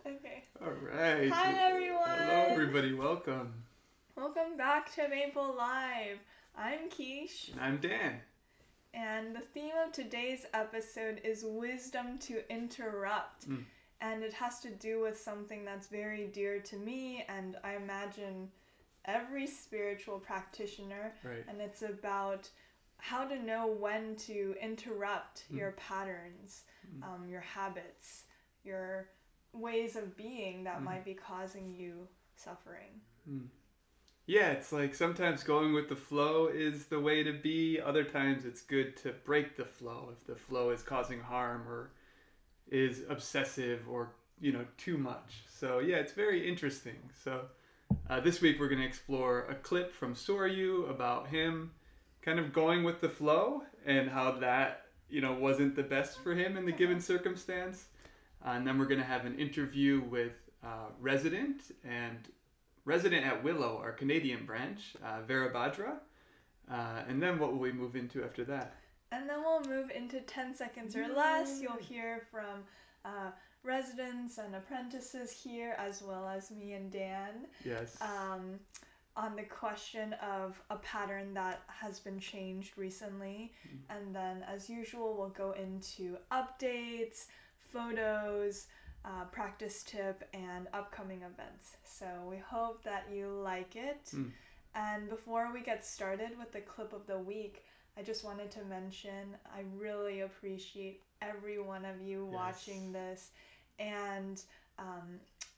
Okay. All right. Hi, everyone. Hello, everybody. Welcome. Welcome back to Maple Live. I'm Kish. And I'm Dan. And the theme of today's episode is wisdom to interrupt. And it has to do with something that's very dear to me and I imagine every spiritual practitioner. Right. And it's about how to know when to interrupt your patterns, your habits, your ways of being that might be causing you suffering. Yeah, it's like sometimes going with the flow is the way to be. Other times it's good to break the flow if the flow is causing harm or is obsessive or, too much. So yeah, it's very interesting. So this week we're going to explore a clip from Soryu about him kind of going with the flow and how that, wasn't the best for him in the given circumstance. And then we're going to have an interview with resident at Willow, our Canadian branch, Vīrabhadra. And then what will we move into after that? And then we'll move into 10 seconds or less. You'll hear from residents and apprentices here, as well as me and Dan. Yes. On the question of a pattern that has been changed recently. And then, as usual, we'll go into updates, photos, practice tip, and upcoming events. So we hope that you like it. And before we get started with the clip of the week, I just wanted to mention I really appreciate every one of you watching this. And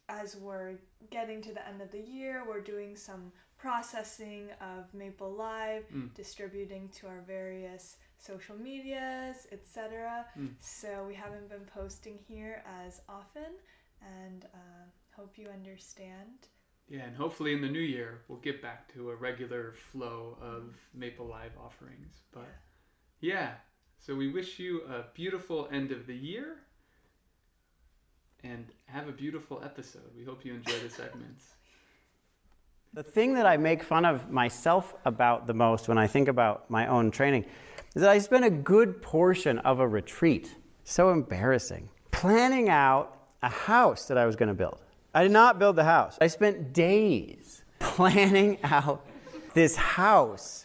as we're getting to the end of the year, we're doing some processing of Maple Live, distributing to our various social medias, etc. So we haven't been posting here as often, and hope you understand. Yeah, and hopefully in the new year we'll get back to a regular flow of Maple Live offerings. But yeah, so we wish you a beautiful end of the year and have a beautiful episode. We hope you enjoy the segments. The thing that I make fun of myself about the most when I think about my own training is that I spent a good portion of a retreat, so embarrassing, planning out a house that I was going to build. I did not build the house. I spent days planning out this house.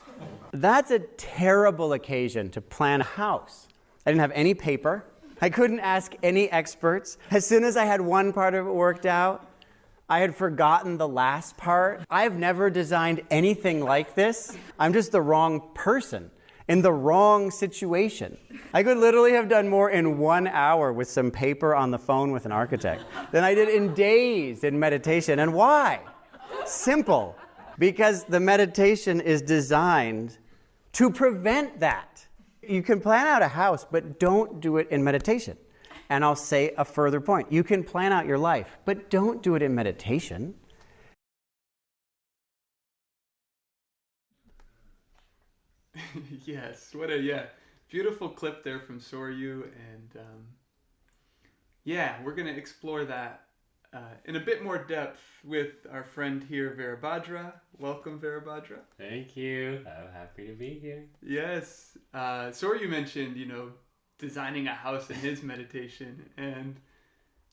That's a terrible occasion to plan a house. I didn't have any paper. I couldn't ask any experts. As soon as I had one part of it worked out, I had forgotten the last part. I've never designed anything like this. I'm just the wrong person in the wrong situation. I could literally have done more in 1 hour with some paper on the phone with an architect than I did in days in meditation. And why? Simple. Because the meditation is designed to prevent that. You can plan out a house, but don't do it in meditation. And I'll say a further point. You can plan out your life, but don't do it in meditation. Yes, what a beautiful clip there from Soryu, and we're going to explore that in a bit more depth with our friend here, Vīrabhadra. Welcome, Vīrabhadra. Thank you. I'm happy to be here. Yes, Soryu mentioned, designing a house in his meditation, and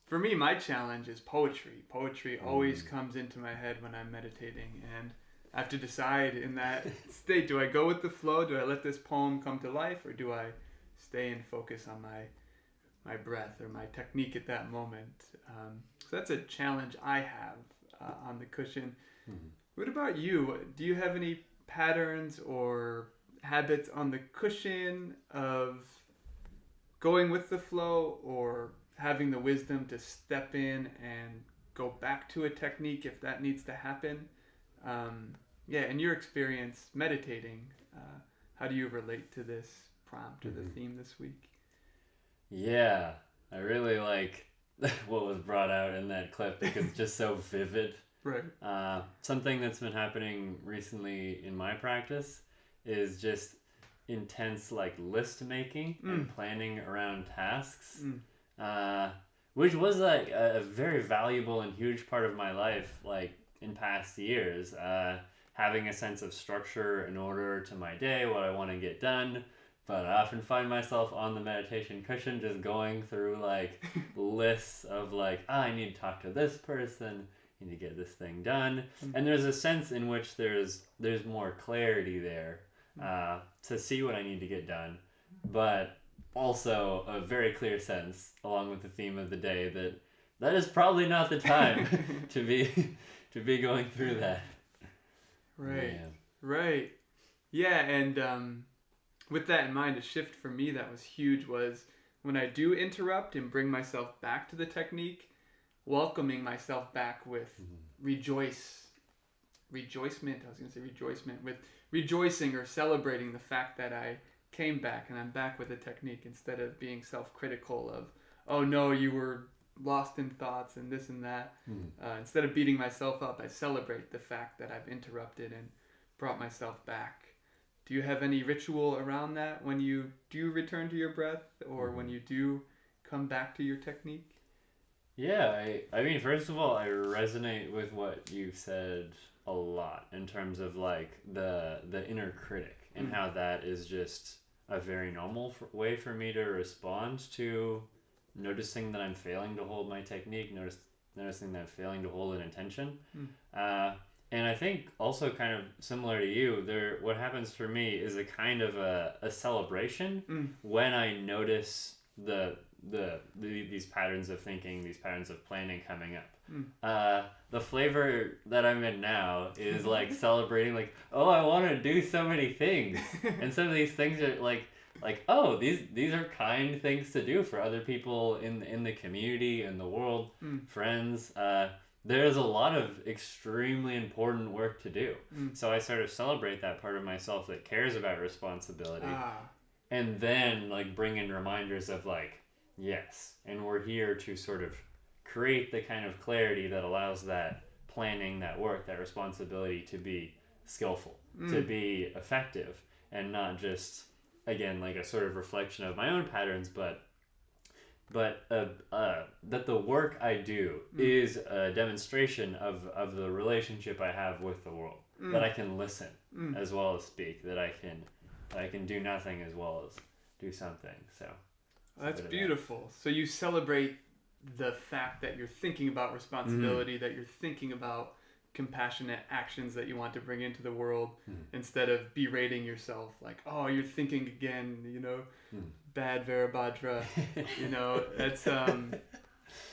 for me, my challenge is poetry. Poetry always comes into my head when I'm meditating, and I have to decide in that state, do I go with the flow? Do I let this poem come to life? Or do I stay and focus on my breath or my technique at that moment? So that's a challenge I have on the cushion. What about you? Do you have any patterns or habits on the cushion of going with the flow or having the wisdom to step in and go back to a technique if that needs to happen? In your experience meditating, how do you relate to this prompt or the theme this week? Yeah, I really like what was brought out in that clip because it's just so vivid. Right. Something that's been happening recently in my practice is just intense list making and planning around tasks, which was a very valuable and huge part of my life in past years. Having a sense of structure in order to my day, what I want to get done, But I often find myself on the meditation cushion just going through like lists of like, I need to talk to this person, I need to get this thing done. And there's a sense in which there's more clarity there to see what I need to get done. But also a very clear sense, along with the theme of the day, that is probably not the time to be going through that. Right. Yeah. Right. Yeah, and with that in mind, a shift for me that was huge was when I do interrupt and bring myself back to the technique, welcoming myself back with with rejoicing or celebrating the fact that I came back and I'm back with the technique, instead of being self-critical of, oh no, you were lost in thoughts and this and that. Instead of beating myself up, I celebrate the fact that I've interrupted and brought myself back. Do you have any ritual around that when you do return to your breath, or when you do come back to your technique? Yeah, I mean, first of all, I resonate with what you said a lot in terms of like the inner critic and how that is just a very normal way for me to respond to noticing that I'm failing to hold my technique, noticing that I'm failing to hold an intention. And I think also kind of similar to you, what happens for me is a kind of a celebration when I notice these patterns of thinking, these patterns of planning coming up. The flavor that I'm in now is like celebrating, like, oh, I want to do so many things, and some of these things are like oh, these are kind things to do for other people in the community, in the world, friends. There's a lot of extremely important work to do. So I sort of celebrate that part of myself that cares about responsibility. And then like bring in reminders of like, yes, and we're here to sort of create the kind of clarity that allows that planning, that work, that responsibility to be skillful, to be effective, and not just, again, like a sort of reflection of my own patterns, but that the work I do is a demonstration of the relationship I have with the world. That I can listen as well as speak. That I can do nothing as well as do something. So that's beautiful. So you celebrate the fact that you're thinking about responsibility, that you're thinking about compassionate actions that you want to bring into the world, instead of berating yourself like, oh, you're thinking again, bad Vīrabhadra.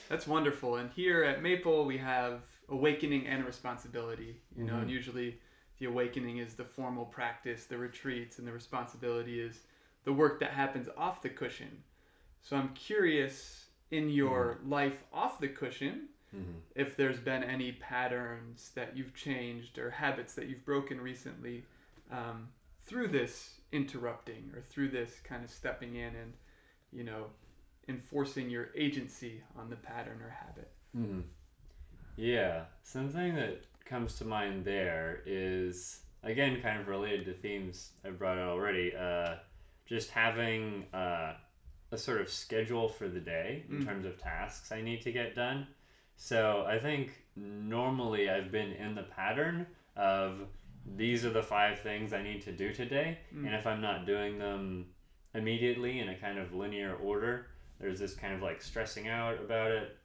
That's wonderful. And here at Maple we have awakening and responsibility, and usually the awakening is the formal practice, the retreats, and the responsibility is the work that happens off the cushion. So I'm curious, in your life off the cushion, if there's been any patterns that you've changed or habits that you've broken recently through this interrupting, or through this kind of stepping in and, enforcing your agency on the pattern or habit. Yeah, something that comes to mind there is, again, kind of related to themes I brought out already, just having a sort of schedule for the day in terms of tasks I need to get done. So I think normally I've been in the pattern of these are the 5 things I need to do today, and if I'm not doing them immediately in a kind of linear order, there's this kind of like stressing out about it.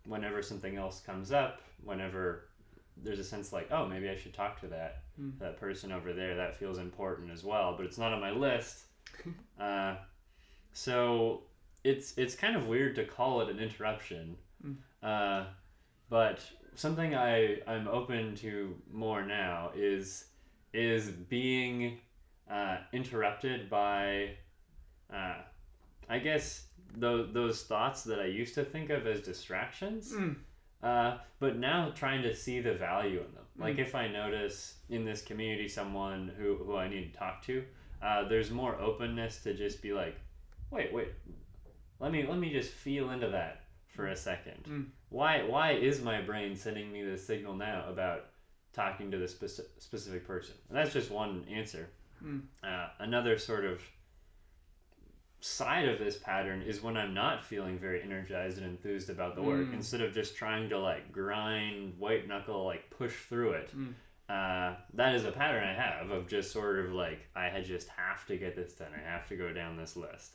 Whenever something else comes up, whenever there's a sense like, oh, maybe I should talk to that person over there, that feels important as well, but it's not on my list. So it's kind of weird to call it an interruption, but something I'm open to more now is being interrupted by, I guess, those thoughts that I used to think of as distractions, but now trying to see the value in them. Like if I notice in this community someone who I need to talk to, there's more openness to just be like, wait, let me just feel into that for a second. Why is my brain sending me this signal now about talking to this specific person? And that's just one answer. Another sort of side of this pattern is when I'm not feeling very energized and enthused about the work, instead of just trying to like grind, white knuckle, like push through it, that is a pattern I have of just sort of like, just have to get this done. I have to go down this list.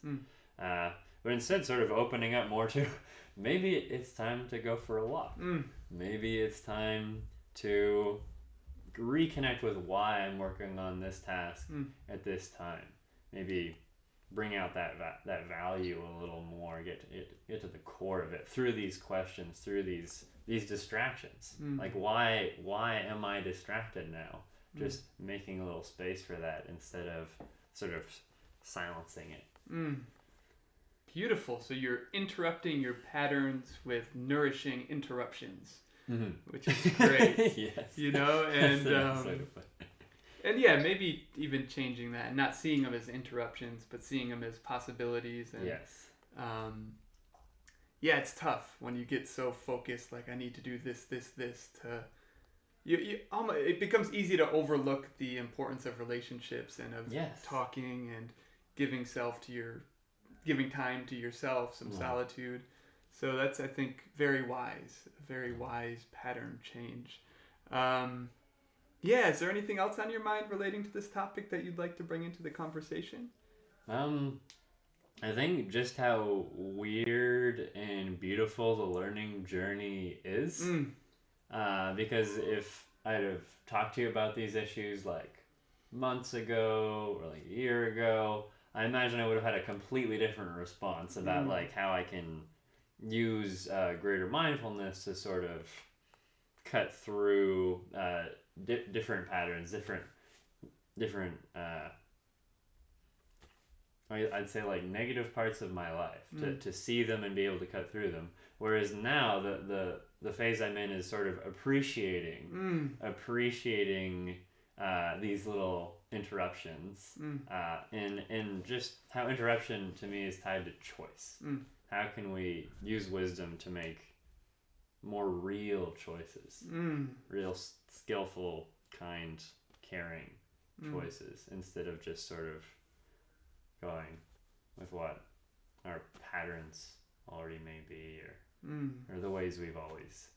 But instead sort of opening up more to maybe it's time to go for a walk. Maybe it's time to reconnect with why I'm working on this task at this time. Maybe bring out that value a little more, get to the core of it through these questions, through these distractions. Like why am I distracted now? Just making a little space for that instead of sort of silencing it. Beautiful. So you're interrupting your patterns with nourishing interruptions, which is great. Yes. You know, and yeah, maybe even changing that, not seeing them as interruptions, but seeing them as possibilities. And, yes. Yeah, it's tough when you get so focused. Like I need to do this. To it becomes easy to overlook the importance of relationships and of talking and giving time to yourself, some solitude. So that's, I think, very wise pattern change. Is there anything else on your mind relating to this topic that you'd like to bring into the conversation? I think just how weird and beautiful the learning journey is. Because if I'd have talked to you about these issues like months ago or like a year ago, I imagine I would have had a completely different response about like how I can use greater mindfulness to sort of cut through different patterns, different I'd say like negative parts of my life to see them and be able to cut through them. Whereas now the phase I'm in is sort of appreciating these little interruptions, and just how interruption to me is tied to choice. How can we use wisdom to make more real choices, real skillful, kind, caring choices, instead of just sort of going with what our patterns already may be, or the ways we've always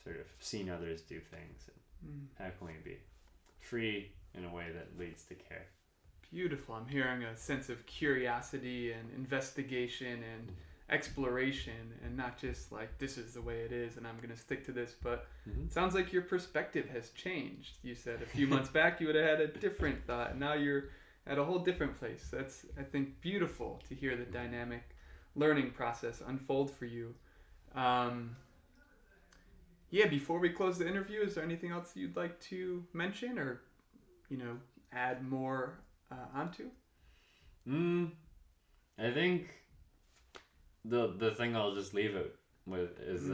sort of seen others do things, and how can we be free in a way that leads to care. Beautiful. I'm hearing a sense of curiosity and investigation and exploration, and not just like this is the way it is and I'm going to stick to this, but it sounds like your perspective has changed. You said a few months back you would have had a different thought, and now you're at a whole different place. That's, I think, beautiful to hear the dynamic learning process unfold for you. Before we close the interview, is there anything else you'd like to mention or, add more onto? I think the thing I'll just leave it with is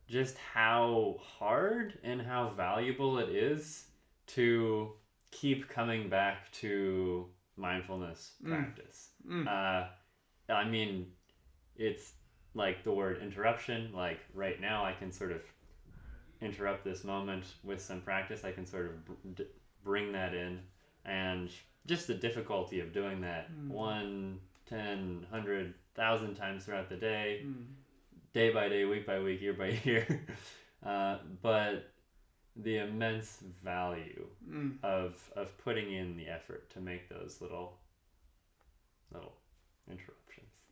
just how hard and how valuable it is to keep coming back to mindfulness practice. I mean, it's like the word interruption. Like right now I can sort of interrupt this moment with some practice. I can sort of bring that in, and just the difficulty of doing that 1, 10, 100, 1,000 times throughout the day, day by day, week by week, year by year. But the immense value of putting in the effort to make those little interruptions.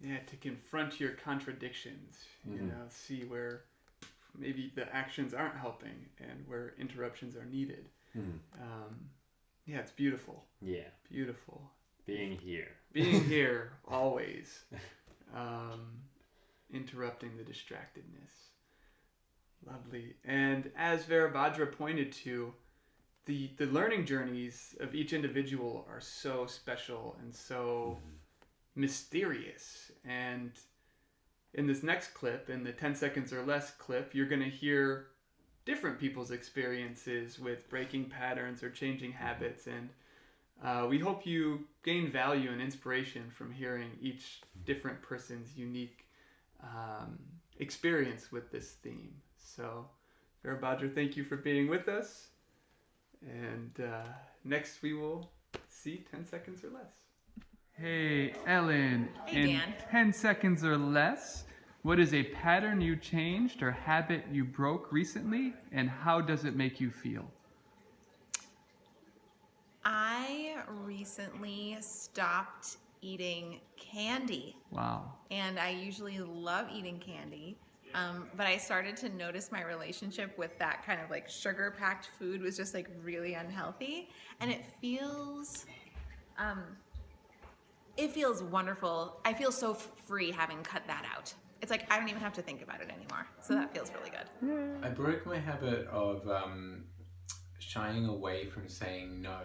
Yeah, to confront your contradictions, see where maybe the actions aren't helping and where interruptions are needed. It's beautiful. Yeah. Beautiful. Being here. Being here, always. Interrupting the distractedness. Lovely. And as Vīrabhadra pointed to, the learning journeys of each individual are so special and so mysterious. And in this next clip, in the 10 seconds or less clip, you're going to hear different people's experiences with breaking patterns or changing habits. And we hope you gain value and inspiration from hearing each different person's unique experience with this theme. So, Vīrabhadra, thank you for being with us. And next we will see 10 seconds or less. Hey, Ellen. Hey, Dan. 10 seconds or less, What is a pattern you changed or habit you broke recently, and how does it make you feel? I recently stopped eating candy. Wow. And I usually love eating candy. But I started to notice my relationship with that kind of like sugar-packed food was just like really unhealthy. And it feels wonderful. I feel so free having cut that out. It's like I don't even have to think about it anymore. So that feels really good. I broke my habit of shying away from saying no.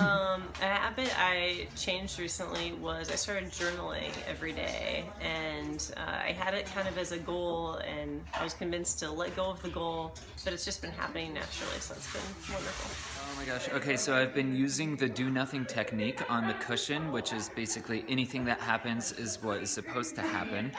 A habit I changed recently was I started journaling every day, and I had it kind of as a goal, and I was convinced to let go of the goal, but it's just been happening naturally, so it's been wonderful. Oh my gosh. Okay, so I've been using the do nothing technique on the cushion, which is basically anything that happens is what is supposed to happen.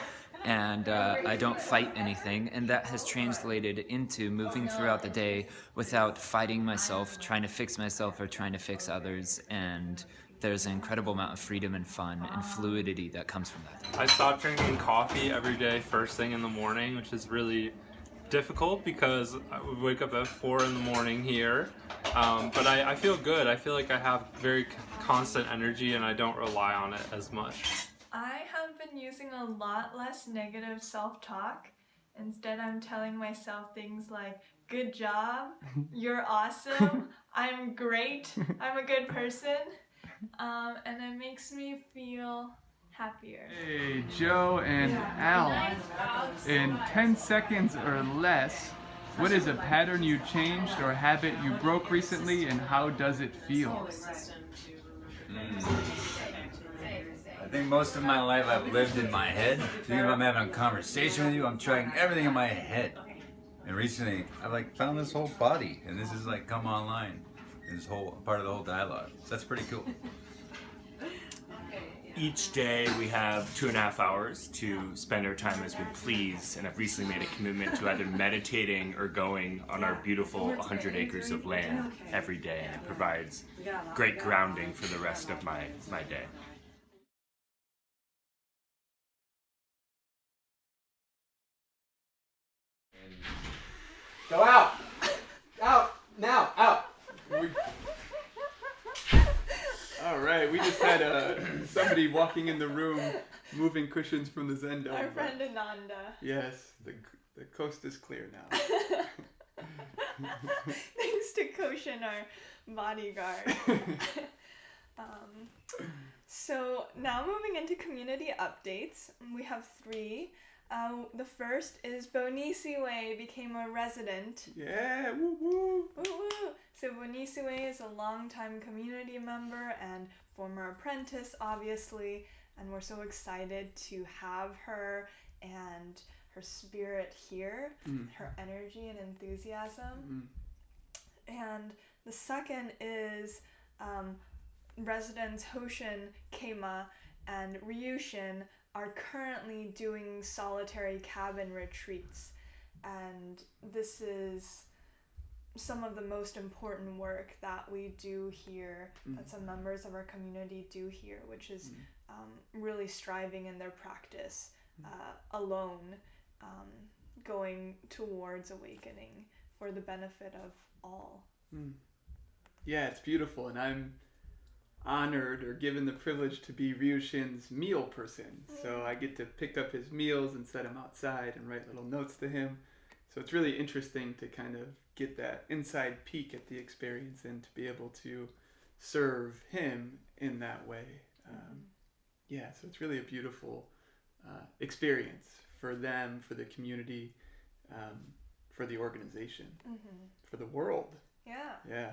And I don't fight anything, and that has translated into moving throughout the day without fighting myself, trying to fix myself, or trying to fix others, and there's an incredible amount of freedom and fun and fluidity that comes from that. I stopped drinking coffee every day first thing in the morning, which is really difficult because I would wake up at 4 in the morning here, but I feel good. I feel like I have very constant energy and I don't rely on it as much. I have been using a lot less negative self-talk. Instead, I'm telling myself things like, good job, you're awesome, I'm great, I'm a good person, and it makes me feel happier. Hey, Joe and Al, in 10 seconds or less, what is a pattern you changed or habit you broke recently, and how does it feel? I think most of my life I've lived in my head. So even if I'm having a conversation with you, I'm trying everything in my head. And recently, I found this whole body, and this is come online. This whole part of the whole dialogue. So that's pretty cool. Each day we have 2.5 hours to spend our time as we please, and I've recently made a commitment to either meditating or going on our beautiful 100 acres of land every day, and it provides great grounding for the rest of my day. Go out! Out! Now! Out! All right, we just had somebody walking in the room moving cushions from the Zen dome. Our friend Ananda. Yes, the coast is clear now. Thanks to Koshin, our bodyguard. So now moving into community updates, we have 3. The first is Bonisiwe became a resident. Yeah, woo woo! Woo woo! So Bonisiwe is a longtime community member and former apprentice, obviously, and we're so excited to have her and her spirit here, her energy and enthusiasm. And the second is residents Hoshin, Kema, and Ryushin are currently doing solitary cabin retreats, and this is some of the most important work that we do here, that some members of our community do here, which is really striving in their practice alone, going towards awakening for the benefit of all. Yeah, it's beautiful, and I'm honored or given the privilege to be Ryushin's meal person. So I get to pick up his meals and set him outside and write little notes to him. So it's really interesting to kind of get that inside peek at the experience and to be able to serve him in that way. Yeah, so it's really a beautiful experience for them, for the community, for the organization, for the world. Yeah.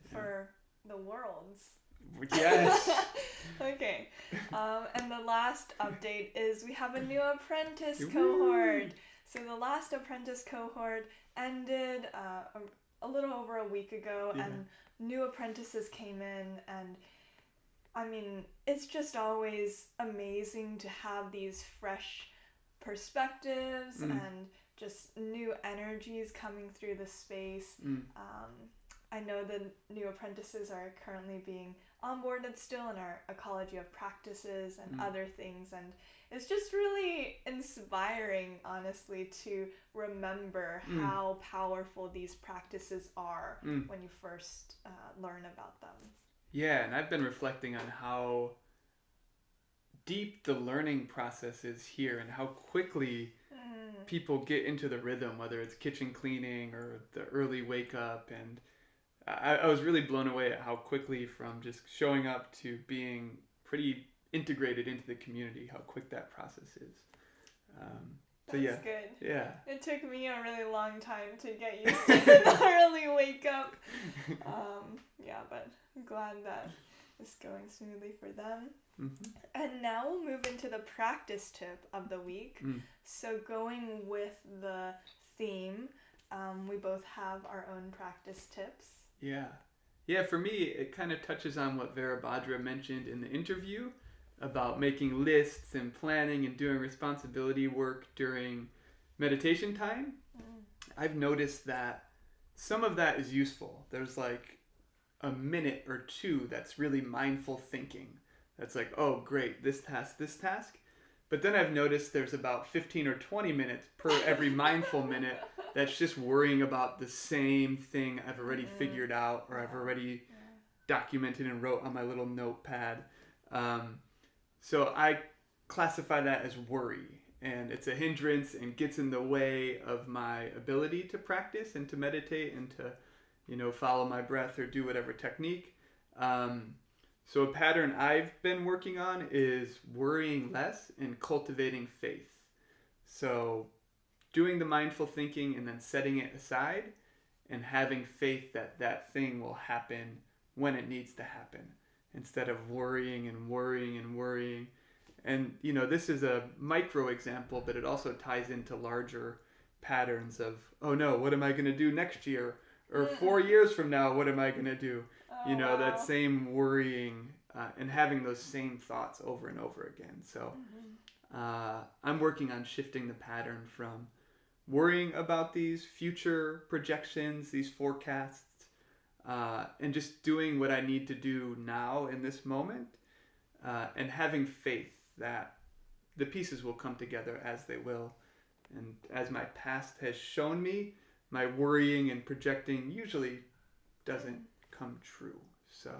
For the worlds. Yes. Okay. And the last update is we have a new apprentice cohort. So the last apprentice cohort ended a little over a week ago, and new apprentices came in, and I mean, it's just always amazing to have these fresh perspectives and just new energies coming through the space. I know the new apprentices are currently being onboarded still in our ecology of practices and other things, and it's just really inspiring, honestly, to remember how powerful these practices are when you first learn about them. Yeah, and I've been reflecting on how deep the learning process is here and how quickly people get into the rhythm, whether it's kitchen cleaning or the early wake up. And I was really blown away at how quickly, from just showing up to being pretty integrated into the community, how quick that process is. That's good. Yeah. It took me a really long time to get used to the early wake up. But I'm glad that it's going smoothly for them. And now we'll move into the practice tip of the week. So going with the theme, we both have our own practice tips. Yeah, for me, it kind of touches on what Vīrabhadra mentioned in the interview about making lists and planning and doing responsibility work during meditation time. I've noticed that some of that is useful. There's like a minute or two that's really mindful thinking. That's like, oh, great, this task. But then I've noticed there's about 15 or 20 minutes per every mindful minute that's just worrying about the same thing I've already figured out, or I've already documented and wrote on my little notepad. So I classify that as worry, and it's a hindrance and gets in the way of my ability to practice and to meditate and to, follow my breath or do whatever technique. So a pattern I've been working on is worrying less and cultivating faith. So doing the mindful thinking and then setting it aside and having faith that that thing will happen when it needs to happen, instead of worrying and worrying and worrying. And, this is a micro example, but it also ties into larger patterns of, oh no, what am I going to do next year? Or 4 years from now, what am I going to do? That same worrying and having those same thoughts over and over again. So I'm working on shifting the pattern from worrying about these future projections, these forecasts, and just doing what I need to do now in this moment, and having faith that the pieces will come together as they will. And as my past has shown me, my worrying and projecting usually doesn't come true. So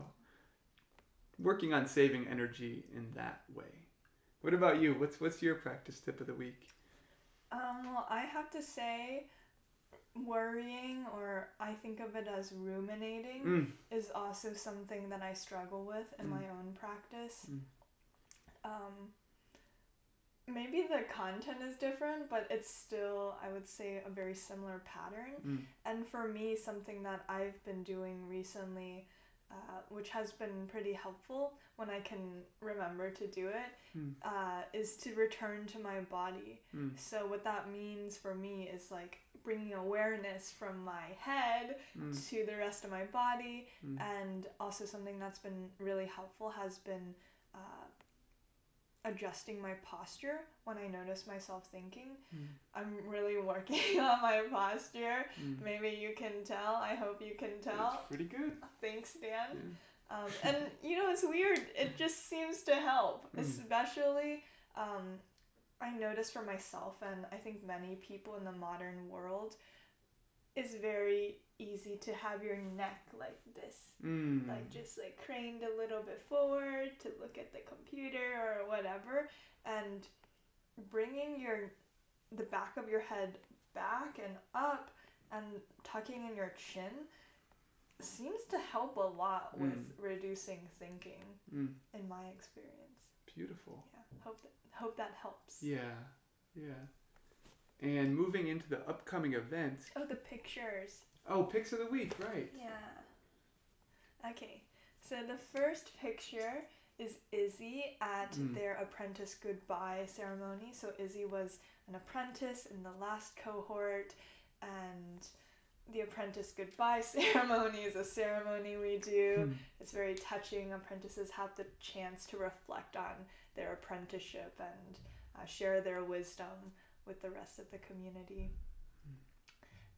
working on saving energy in that way. What about you? What's your practice tip of the week? Well, I have to say, worrying, or I think of it as ruminating, is also something that I struggle with in my own practice. Maybe the content is different, but it's still, I would say, a very similar pattern. And for me, something that I've been doing recently, which has been pretty helpful when I can remember to do it, is to return to my body. So what that means for me is like bringing awareness from my head to the rest of my body. And also something that's been really helpful has been adjusting my posture when I notice myself thinking. I'm really working on my posture. Maybe you can tell. I hope you can tell. It's pretty good. Thanks, Dan. And it's weird. It just seems to help, especially I notice for myself, and I think many people in the modern world, it's very easy to have your neck like this, like just like craned a little bit forward to look at the computer or whatever, and bringing the back of your head back and up and tucking in your chin seems to help a lot with reducing thinking, in my experience. Beautiful. Yeah, hope that helps. Yeah. And moving into the upcoming events. Oh, the pictures. Oh, Pics of the week, right. Yeah. Okay, so the first picture is Izzy at their Apprentice Goodbye ceremony. So Izzy was an apprentice in the last cohort, and the Apprentice Goodbye ceremony is a ceremony we do. It's very touching. Apprentices have the chance to reflect on their apprenticeship and share their wisdom with the rest of the community.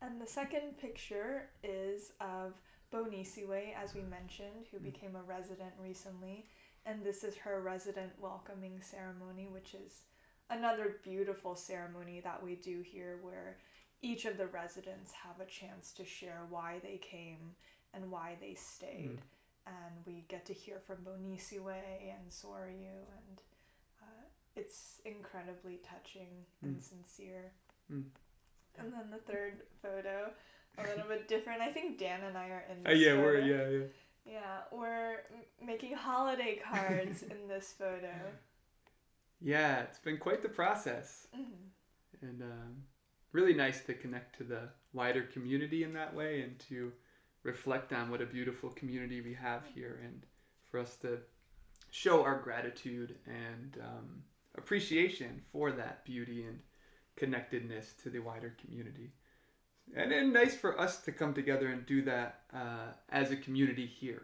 And the second picture is of Bonisiwe, as we mentioned, who became a resident recently. And this is her resident welcoming ceremony, which is another beautiful ceremony that we do here, where each of the residents have a chance to share why they came and why they stayed. And we get to hear from Bonisiwe and Soryu, and it's incredibly touching and sincere. And then the third photo, a little bit different. I think Dan and I are in this photo. Yeah, we're making holiday cards in this photo. Yeah, it's been quite the process. And really nice to connect to the wider community in that way, and to reflect on what a beautiful community we have here, and for us to show our gratitude and appreciation for that beauty and connectedness to the wider community. And then nice for us to come together and do that as a community here.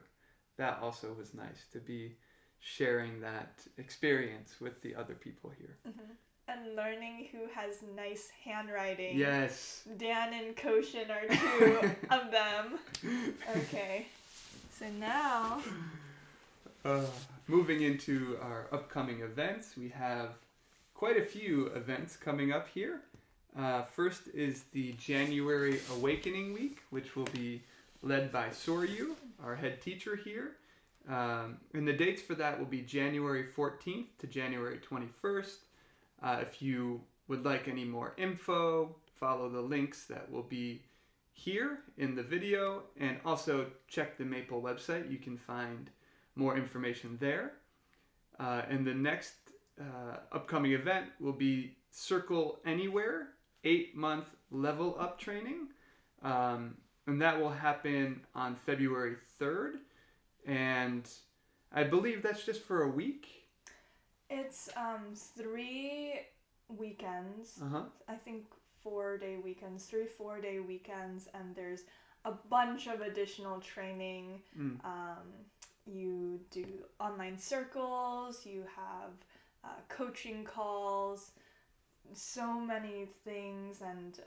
That also was nice, to be sharing that experience with the other people here. And learning who has nice handwriting. Yes. Dan and Koshin are two of them. Okay. So now... moving into our upcoming events, we have quite a few events coming up here. First is the January Awakening Week, which will be led by Soryu, our head teacher here. And the dates for that will be January 14th to January 21st. If you would like any more info, follow the links that will be here in the video, and also check the Maple website. You can find more information there. And the next upcoming event will be Circle Anywhere 8-month level up training. And that will happen on February 3rd. And I believe that's just for a week. It's 3 weekends. I think 4-day weekends, 3 4-day weekends, and there's a bunch of additional training. You do online circles, you have coaching calls, so many things, and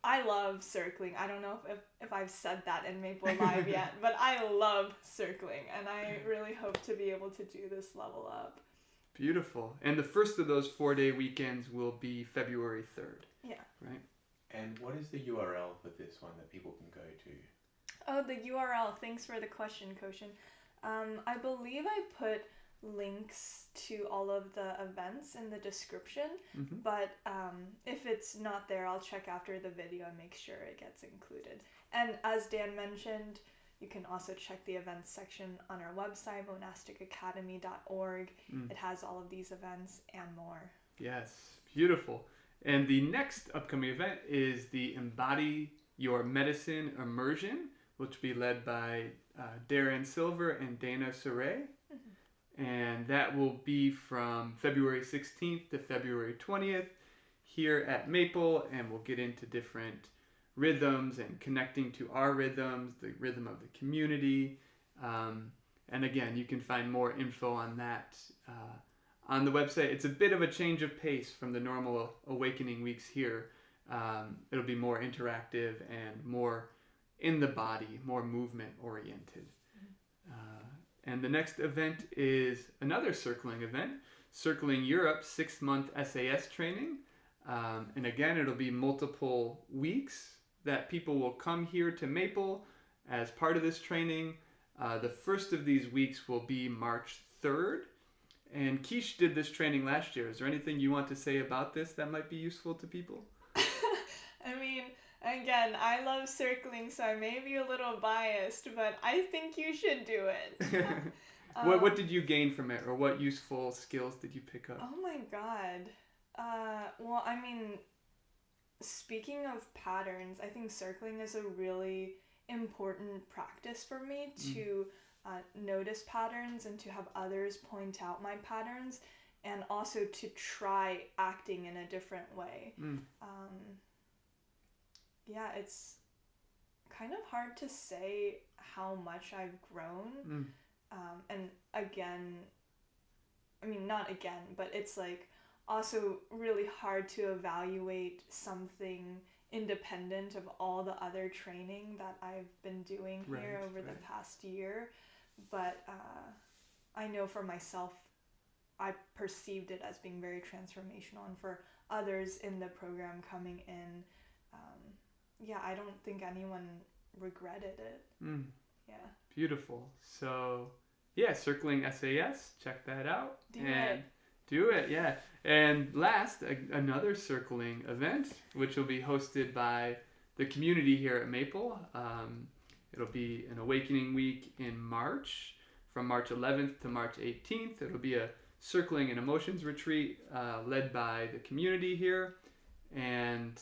I love circling. I don't know if I've said that in Maple Live yet, but I love circling, and I really hope to be able to do this level up. Beautiful. And the first of those 4-day weekends will be February 3rd. Yeah. Right? And what is the URL for this one that people can go to? Oh, the URL. Thanks for the question, Koshin. I believe I put links to all of the events in the description, but if it's not there, I'll check after the video and make sure it gets included. And as Dan mentioned, you can also check the events section on our website, monasticacademy.org. It has all of these events and more. Yes, beautiful. And the next upcoming event is the Embody Your Medicine Immersion, which will be led by Darren Silver and Dana Saray. And that will be from February 16th to February 20th here at Maple, and we'll get into different rhythms and connecting to our rhythms, the rhythm of the community. And again, you can find more info on that on the website. It's a bit of a change of pace from the normal awakening weeks here. It'll be more interactive and more in the body, more movement oriented. And the next event is another circling event, Circling Europe 6-month SAS training. And again, it'll be multiple weeks that people will come here to Maple as part of this training. The first of these weeks will be March 3rd. And Kish did this training last year. Is there anything you want to say about this that might be useful to people? I mean, again, I love circling, so I may be a little biased, but I think you should do it. What did you gain from it, or what useful skills did you pick up? Oh my god. Well, I mean, speaking of patterns, I think circling is a really important practice for me to notice patterns and to have others point out my patterns, and also to try acting in a different way. Yeah, it's kind of hard to say how much I've grown. And again, I mean, not again, but it's like also really hard to evaluate something independent of all the other training that I've been doing here over the past year. But I know for myself, I perceived it as being very transformational, and for others in the program coming in, I don't think anyone regretted it. Yeah. Beautiful. So, yeah, circling SAS, check that out. Do it, yeah. And last, another circling event, which will be hosted by the community here at Maple. It'll be an Awakening Week in March, from March 11th to March 18th. It'll be a circling and emotions retreat led by the community here. And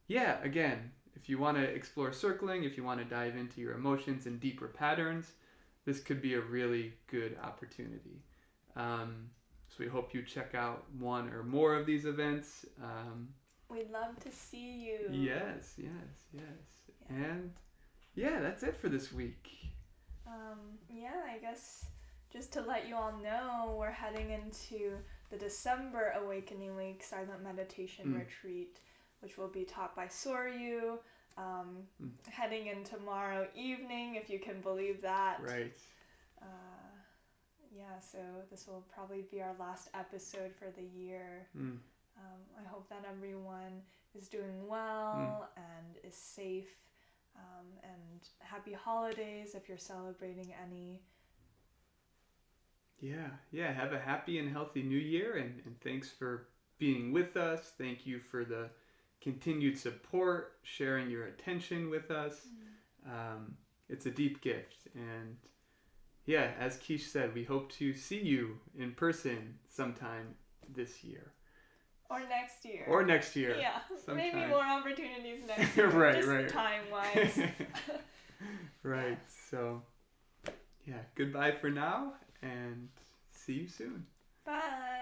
yeah, again, if you want to explore circling, if you want to dive into your emotions and deeper patterns, this could be a really good opportunity. So we hope you check out one or more of these events. We'd love to see you. Yes. Yeah. And yeah, that's it for this week. I guess just to let you all know, we're heading into the December Awakening Week Silent Meditation Retreat, which will be taught by Soryu, heading in tomorrow evening, if you can believe that. Right. So this will probably be our last episode for the year. I hope that everyone is doing well and is safe, and happy holidays if you're celebrating any. Yeah, have a happy and healthy new year, and thanks for being with us. Thank you for the continued support, sharing your attention with us. It's a deep gift, and yeah, as Kish said, we hope to see you in person sometime this year. Or next year. Yeah, sometime. Maybe more opportunities next year. right. Time-wise. Right, so yeah, goodbye for now, and see you soon. Bye.